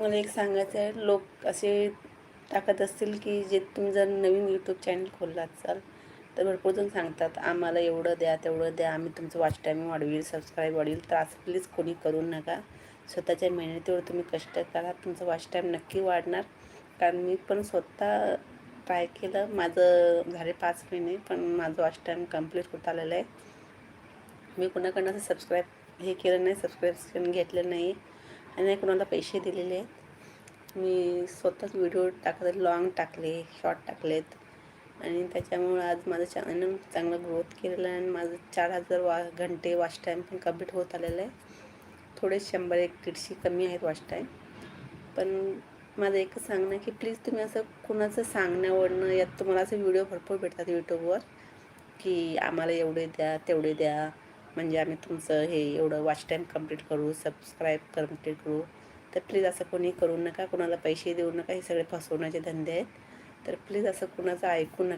मला एक सांगायचं आहे, लोक असे टाकत असतील की जे तुम्ही जर नवीन यूट्यूब चॅनल खोलला असाल तर भरपूर जण सांगतात आम्हाला एवढं द्या तेवढं द्या, आम्ही तुमचं वॉच टाईम वाढवेल, सबस्क्राईब वाढवेल. तर असं प्लीज कोणी करू नका. स्वतःच्या मेहनतीवर तुम्ही कष्ट करा, तुमचं वॉच टाईम नक्की वाढणार. कारण मी पण स्वतः ट्राय केलं, माझं झाले 5 महिने पण माझं वॉच टाईम कंप्लीट होत आलेलं आहे. मी कुणाकडनं असं सबस्क्राईब हे केलं नाही, सबस्क्रिप्शन घेतलं नाही आणि नाही कुणाला पैसे दिलेले आहेत. मी स्वतःच व्हिडिओ टाकले, लॉंग टाकले, शॉर्ट टाकलेत आणि त्याच्यामुळं आज माझं चॅनल चांगलं ग्रोथ केलेलं आहे आणि माझं 4,000 घंटे वॉच टाईम पण कंप्लीट होत आलेलं आहे. थोडे 100-150 कमी आहेत वॉच टाईम. पण माझं एकच सांगणं आहे की प्लीज तुम्ही असं कुणाचं सांगण्यावरनं यात तुम्हाला असे व्हिडिओ भरपूर भेटतात यूट्यूबवर की आम्हाला एवढे द्या, तेवढे द्या, म्हणजे आम्ही तुमचं हे एवढं वॉच टाईम कंप्लीट करू, सबस्क्राईब कंप्लीट करू. तर प्लीज असं कोणी करू नका, कोणाला पैसे देऊ नका. हे सगळे फसवण्याचे धंदे आहेत. तर प्लीज असं कुणाचं ऐकू नका.